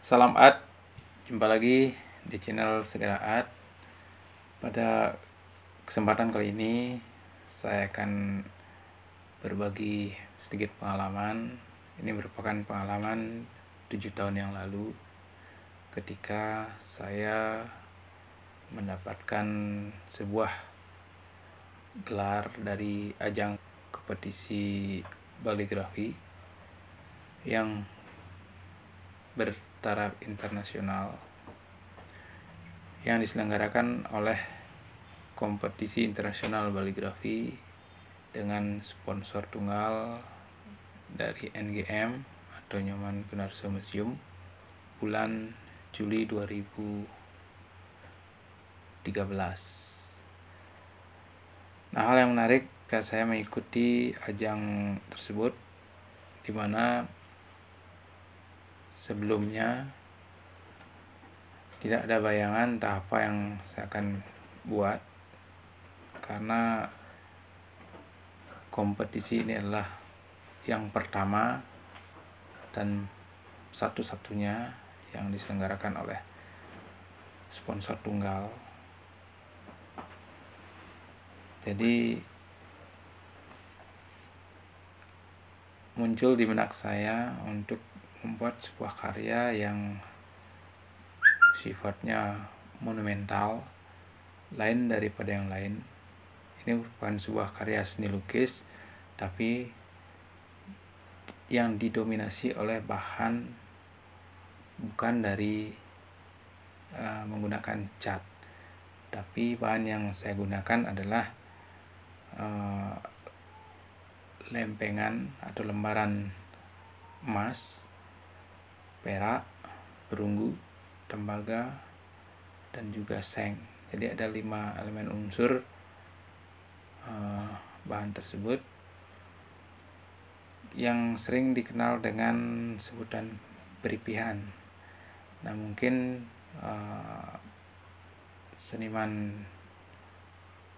Salam Art, jumpa lagi di channel Segera Art. Pada kesempatan kali ini saya akan berbagi sedikit pengalaman. Ini merupakan pengalaman 7 tahun yang lalu ketika saya mendapatkan sebuah gelar dari ajang kompetisi baligrafi yang bertaraf internasional yang diselenggarakan oleh kompetisi internasional baligrafi dengan sponsor tunggal dari NGM atau Nyoman Gunarso Museum bulan Juli 2013. Nah, hal yang menarik ketika saya mengikuti ajang tersebut, di mana sebelumnya tidak ada bayangan entah apa yang saya akan buat, karena kompetisi ini adalah yang pertama dan satu-satunya yang diselenggarakan oleh sponsor tunggal. Jadi muncul di benak saya untuk membuat sebuah karya yang sifatnya monumental, lain daripada yang lain. Ini bukan sebuah karya seni lukis, tapi yang didominasi oleh bahan bukan dari menggunakan cat, tapi bahan yang saya gunakan adalah lempengan atau lembaran emas, perak, perunggu, tembaga, dan juga seng. Jadi ada 5 elemen unsur bahan tersebut yang sering dikenal dengan sebutan beripihan. Nah, mungkin seniman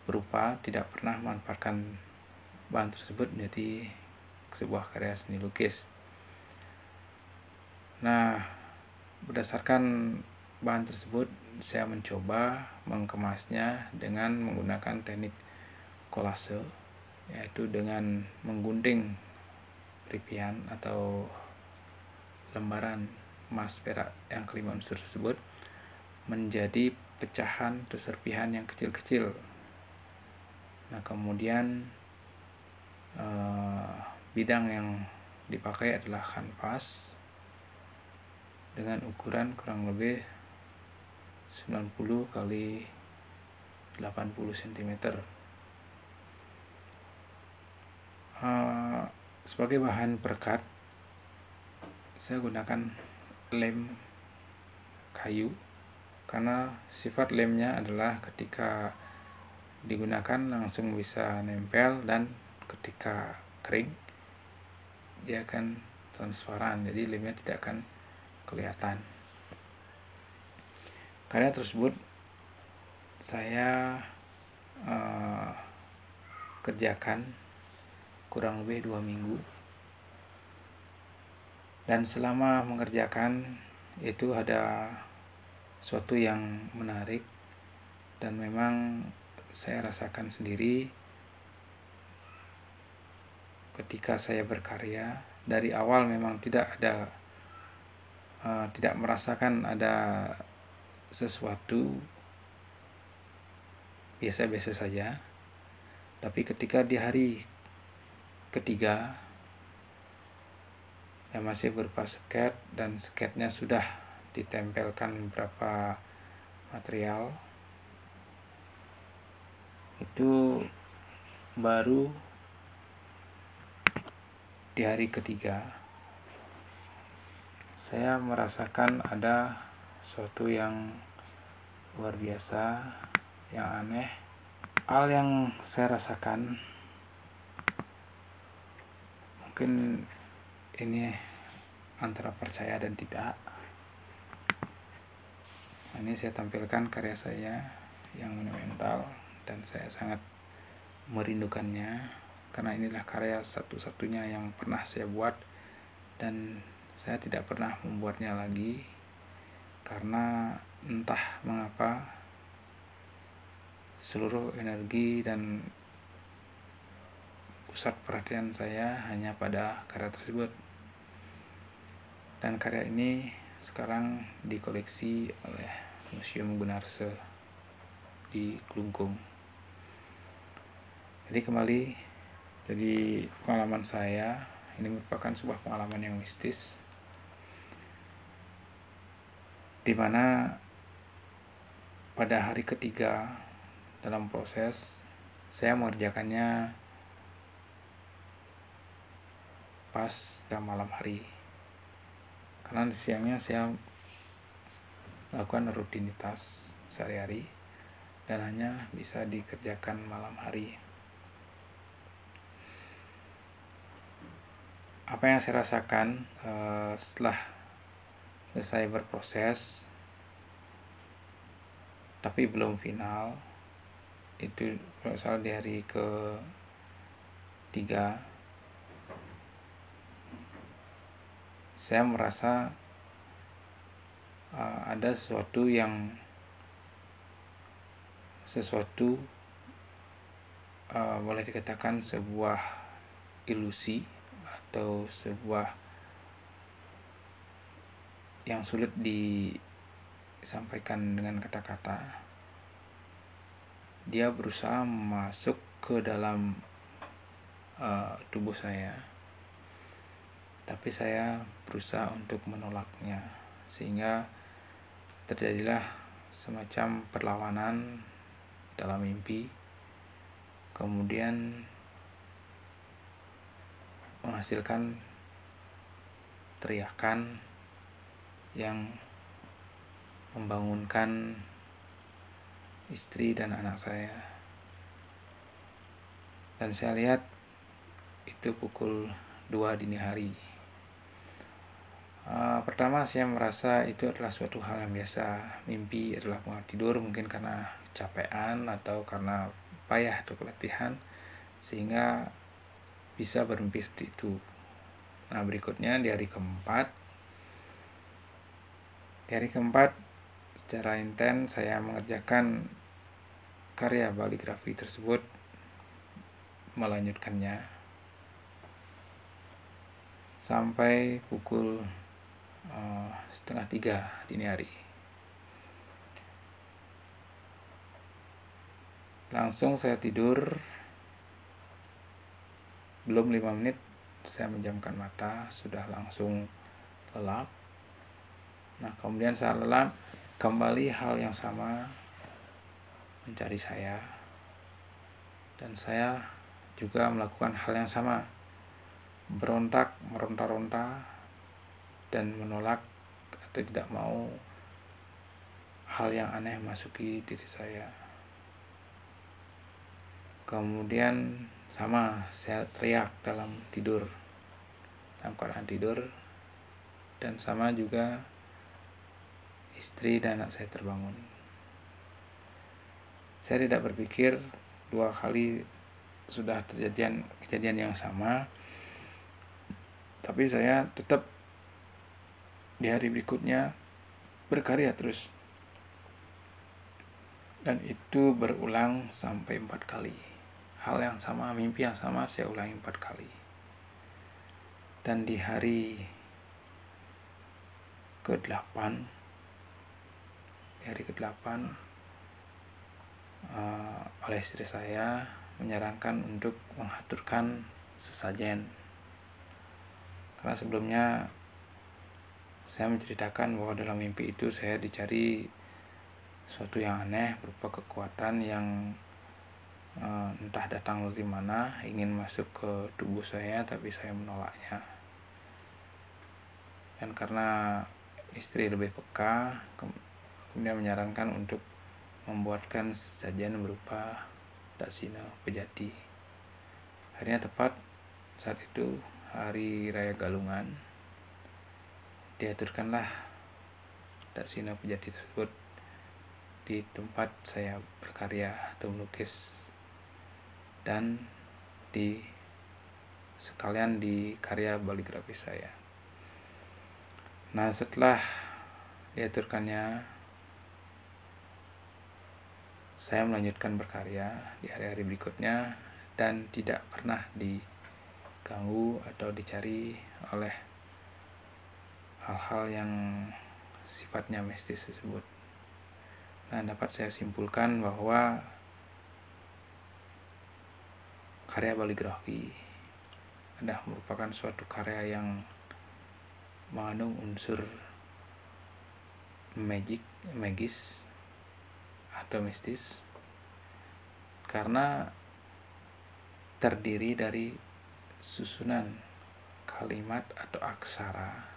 berupa tidak pernah memanfaatkan bahan tersebut menjadi sebuah karya seni lukis. Nah, berdasarkan bahan tersebut saya mencoba mengemasnya dengan menggunakan teknik kolase, yaitu dengan menggunting ripian atau lembaran emas perak yang kelima unsur tersebut menjadi pecahan atau serpihan yang kecil-kecil. Nah, kemudian bidang yang dipakai adalah kanvas dengan ukuran kurang lebih 90 kali 80 cm. Sebagai bahan perekat saya gunakan lem kayu, karena sifat lemnya adalah ketika digunakan langsung bisa nempel, dan ketika kering dia akan transparan, jadi lemnya tidak akan kelihatan. Karya tersebut saya kerjakan kurang lebih 2 minggu, dan selama mengerjakan itu ada suatu yang menarik dan memang saya rasakan sendiri ketika saya berkarya. Dari awal memang tidak merasakan ada sesuatu, biasa-biasa saja. Tapi ketika di hari ketiga yang masih berupa sket, dan sketnya sudah ditempelkan beberapa material, itu baru di hari ketiga saya merasakan ada sesuatu yang luar biasa, yang aneh. Hal yang saya rasakan mungkin ini antara percaya dan tidak. Ini saya tampilkan karya saya yang monumental dan saya sangat merindukannya, karena inilah karya satu-satunya yang pernah saya buat dan saya tidak pernah membuatnya lagi. karena entah mengapa seluruh energi dan pusat perhatian saya hanya pada karya tersebut. Dan karya ini sekarang dikoleksi oleh Museum Gunarse di Klungkung. Jadi pengalaman saya ini merupakan sebuah pengalaman yang mistis, di mana pada hari ketiga dalam proses saya mengerjakannya pas jam malam hari, karena di siangnya saya melakukan rutinitas sehari-hari dan hanya bisa dikerjakan malam hari. Apa yang saya rasakan setelah selesai berproses tapi belum final, itu berasal di hari ke-3, saya merasa ada sesuatu boleh dikatakan sebuah ilusi atau sebuah yang sulit disampaikan dengan kata-kata. Dia berusaha masuk ke dalam tubuh saya, tapi saya berusaha untuk menolaknya, sehingga terjadilah semacam perlawanan dalam mimpi, kemudian menghasilkan teriakan yang membangunkan istri dan anak saya. Dan saya lihat itu pukul 2 dini hari. Pertama saya merasa itu adalah suatu hal yang biasa. Mimpi adalah pengaruh tidur, mungkin karena capean atau karena payah atau keletihan, sehingga bisa bermimpi seperti itu. Nah, berikutnya di hari keempat secara intens saya mengerjakan karya baligrafi tersebut, melanjutkannya sampai pukul 2:30 dini hari. Langsung saya tidur, belum 5 menit saya menjamkan mata, sudah langsung lelap. Nah, kemudian saya lelap, kembali hal yang sama mencari saya, dan saya juga melakukan hal yang sama, meronta-ronta dan menolak atau tidak mau hal yang aneh masuki diri saya. Kemudian sama, saya teriak dalam keadaan tidur, dan sama juga istri dan anak saya terbangun. Saya tidak berpikir 2 kali sudah kejadian yang sama, tapi saya tetap di hari berikutnya berkarya terus, dan itu berulang sampai 4 kali. Hal yang sama, mimpi yang sama saya ulangi 4 kali. Dan di hari ke-8 oleh istri saya menyarankan untuk mengaturkan sesajen, karena sebelumnya saya menceritakan bahwa dalam mimpi itu saya dicari sesuatu yang aneh berupa kekuatan yang entah datang dari mana, ingin masuk ke tubuh saya, tapi saya menolaknya. Dan karena istri lebih peka, kemudian menyarankan untuk membuatkan sesajen berupa daksina pejati. Akhirnya tepat saat itu hari raya Galungan, diaturkanlah daksina pejati tersebut di tempat saya berkarya atau melukis, dan sekalian di karya baligrafi saya. Nah, setelah diaturkannya saya melanjutkan berkarya di hari-hari berikutnya dan tidak pernah diganggu atau dicari oleh hal-hal yang sifatnya mistis tersebut. Nah, dapat saya simpulkan bahwa karya baligrafi adalah merupakan suatu karya yang mengandung unsur magis atau mistis karena terdiri dari susunan kalimat atau aksara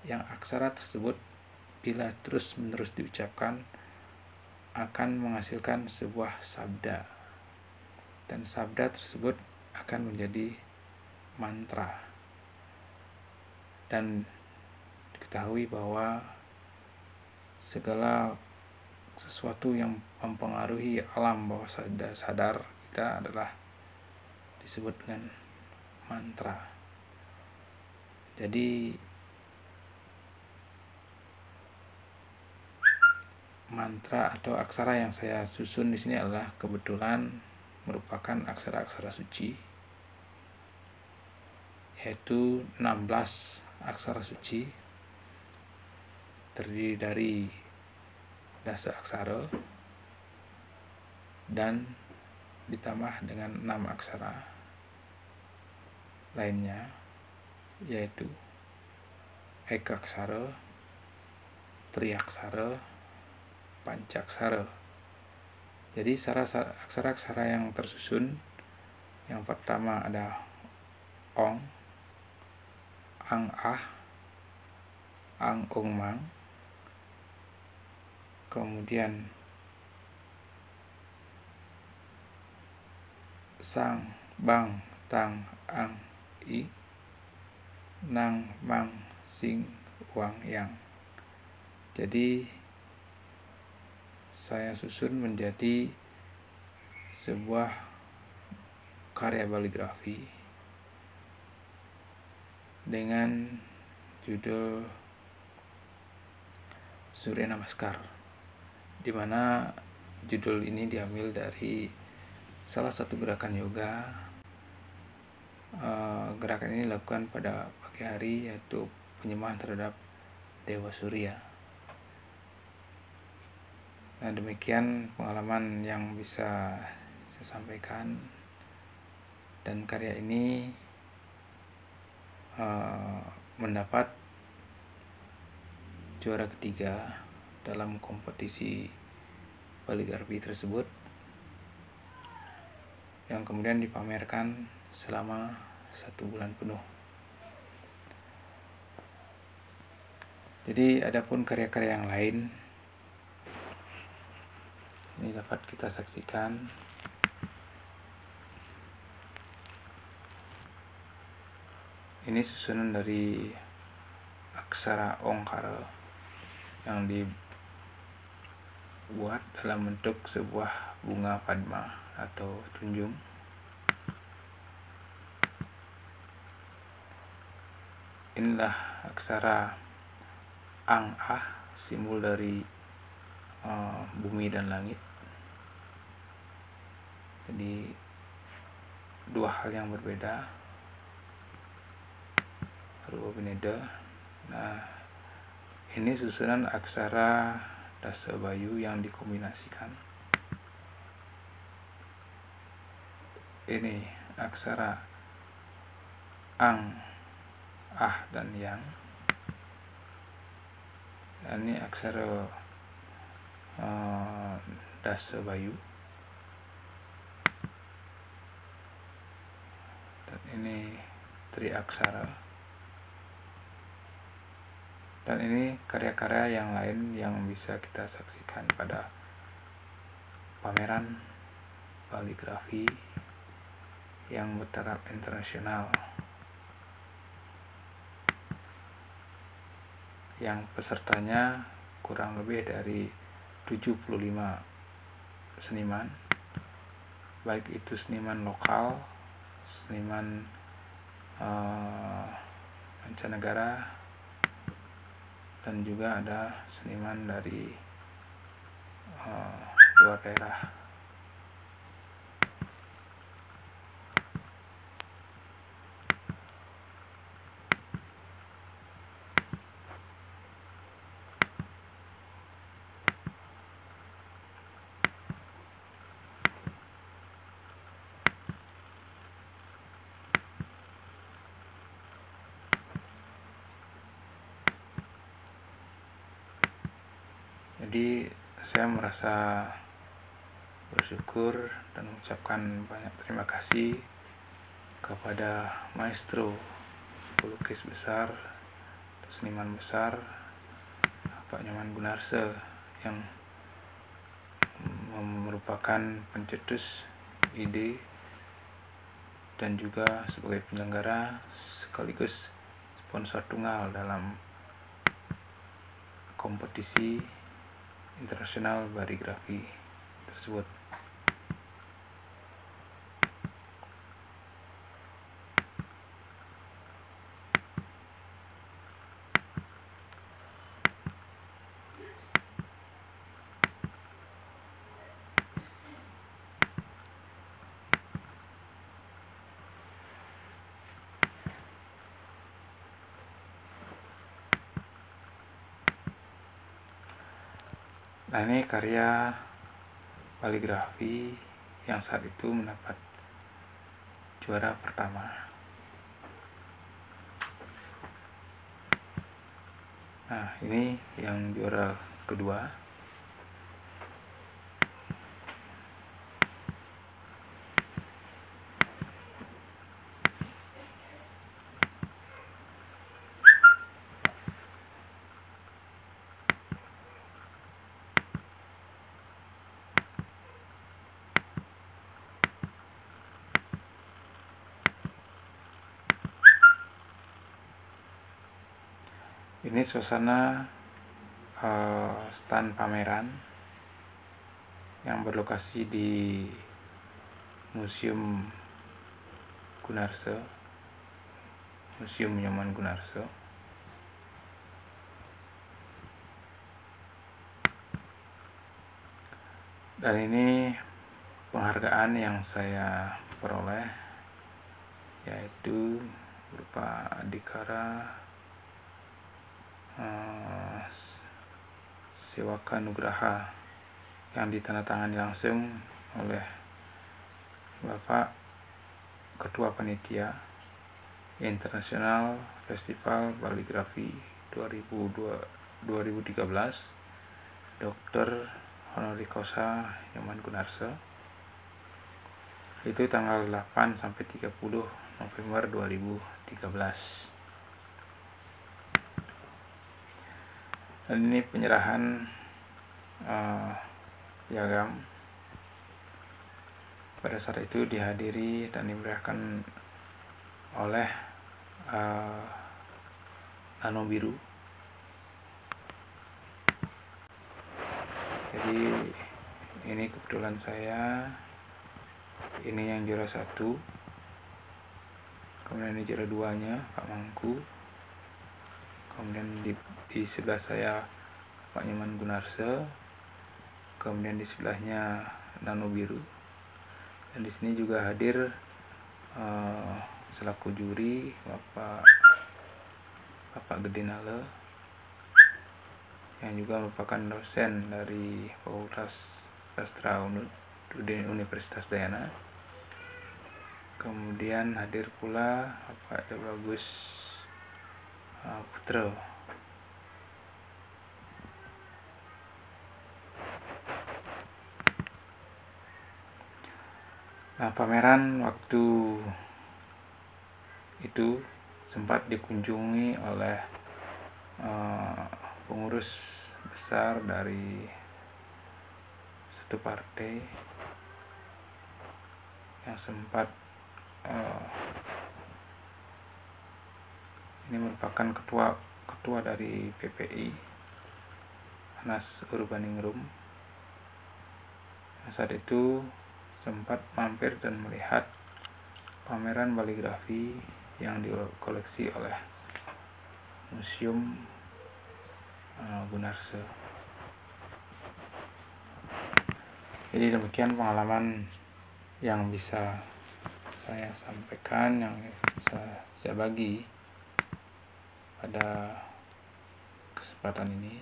yang aksara tersebut bila terus-menerus diucapkan akan menghasilkan sebuah sabda dan sabda tersebut akan menjadi mantra. Dan diketahui bahwa segala sesuatu yang mempengaruhi alam bawah sadar kita adalah disebut dengan mantra. Jadi mantra atau aksara yang saya susun di sini adalah kebetulan merupakan aksara-aksara suci, yaitu 16 aksara suci terdiri dari dasa aksara dan ditambah dengan 6 aksara lainnya, yaitu ekaksara, triaksara, pancaksara. Jadi aksara-aksara yang tersusun, yang pertama ada ong, ang ah, ang ong mang, kemudian sang bang tang ang i, nang mang sing wang yang. Jadi saya susun menjadi sebuah karya baligrafi dengan judul Surya Namaskar, di mana judul ini diambil dari salah satu gerakan yoga. Gerakan ini dilakukan pada pagi hari, yaitu penyembahan terhadap Dewa Surya. Nah, demikian pengalaman yang bisa saya sampaikan, dan karya ini mendapat juara ketiga dalam kompetisi baligrafi tersebut, yang kemudian dipamerkan selama 1 bulan penuh. Jadi adapun karya-karya yang lain ini dapat kita saksikan. Ini susunan dari aksara ongkara yang dibuat dalam bentuk sebuah bunga padma atau tunjung. Inilah aksara ang ah, simbol dari bumi dan langit. Jadi 2 hal yang berbeda, berbeda. Nah, ini susunan aksara dasa bayu yang dikombinasikan. Ini aksara ang, ah, dan yang. Dan ini aksara dasa bayu. Dan ini triaksara. Dan ini karya-karya yang lain yang bisa kita saksikan pada pameran baligrafi yang bertaraf internasional, yang pesertanya kurang lebih dari 75 seniman, baik itu seniman lokal, seniman mancanegara, dan juga ada seniman dari luar daerah. Jadi saya merasa bersyukur dan mengucapkan banyak terima kasih kepada maestro pelukis besar, seniman besar, Pak Nyoman Gunarso, yang merupakan pencetus ide dan juga sebagai penyelenggara sekaligus sponsor tunggal dalam kompetisi internasional baligrafi tersebut. Nah, ini karya kaligrafi yang saat itu mendapat juara pertama. Nah, ini yang juara kedua. Ini suasana stand pameran yang berlokasi di Museum Gunarso, Museum Nyoman Gunarso. Dan ini penghargaan yang saya peroleh, yaitu berupa Adhikara Sewaka Nugraha yang ditandatangani langsung oleh Bapak Ketua Panitia Internasional Festival Baligrafi 2013, Dr. Honoris Causa Nyoman Gunarso. Itu tanggal 8 sampai 30 November 2013. Dan ini penyerahan piagam. Pada saat itu dihadiri dan dimeriahkan oleh Nano Biru. Jadi ini kebetulan saya, ini yang juara 1, kemudian ini juara 2-nya Pak Mangku, kemudian di sebelah saya Pak Nyoman Gunarso, kemudian di sebelahnya Nano Biru, dan di sini juga hadir selaku juri Bapak Gede Nale, yang juga merupakan dosen dari Fakultas Sastra Universitas Dayana. Kemudian hadir pula Bapak Bagus Putro. Nah, pameran waktu itu sempat dikunjungi oleh pengurus besar dari satu partai yang sempat ini merupakan ketua dari PPI, Anas Urbaningrum. Nah, saat itu sempat mampir dan melihat pameran baligrafi yang dikoleksi oleh Museum Gunarso. Jadi demikian pengalaman yang bisa saya sampaikan, yang bisa saya bagi pada kesempatan ini,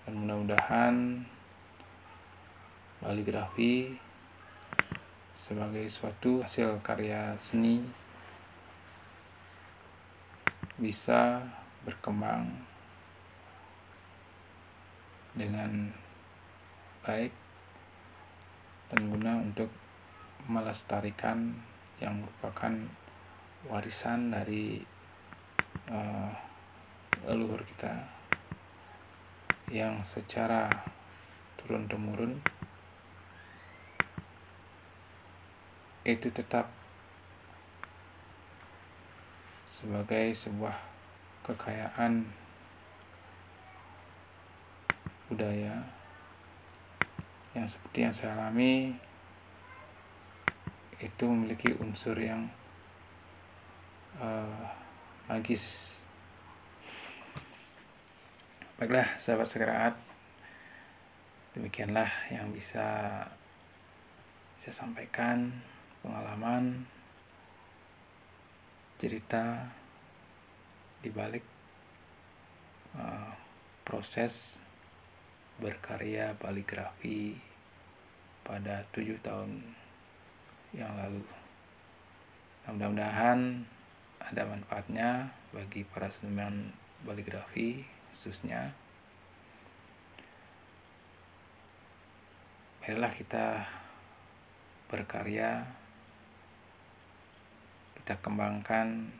dan mudah-mudahan kaligrafi sebagai suatu hasil karya seni bisa berkembang dengan baik dan guna untuk melestarikan yang merupakan warisan dari leluhur kita yang secara turun-temurun itu tetap sebagai sebuah kekayaan budaya yang seperti yang saya alami itu memiliki unsur yang magis. Baiklah sahabat Sekeraat, demikianlah yang bisa saya sampaikan, pengalaman, cerita di balik proses berkarya kaligrafi pada 7 tahun yang lalu. Mudah-mudahan ada manfaatnya bagi para seniman kaligrafi khususnya. Marilah kita berkarya, kita kembangkan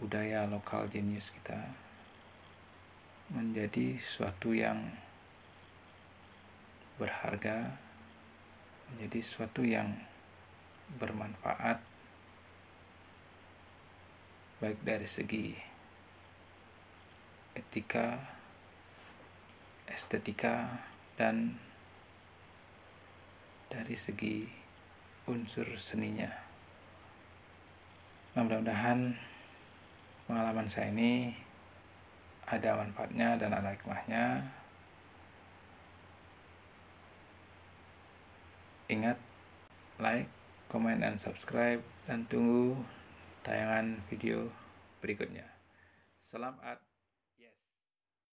budaya lokal jenius kita menjadi suatu yang berharga, menjadi suatu yang bermanfaat, baik dari segi etika, estetika, dan dari segi unsur seninya. Mudah-mudahan pengalaman saya ini ada manfaatnya dan ada hikmahnya. Ingat, like, comment, dan subscribe, dan tunggu tayangan video berikutnya. Salam art.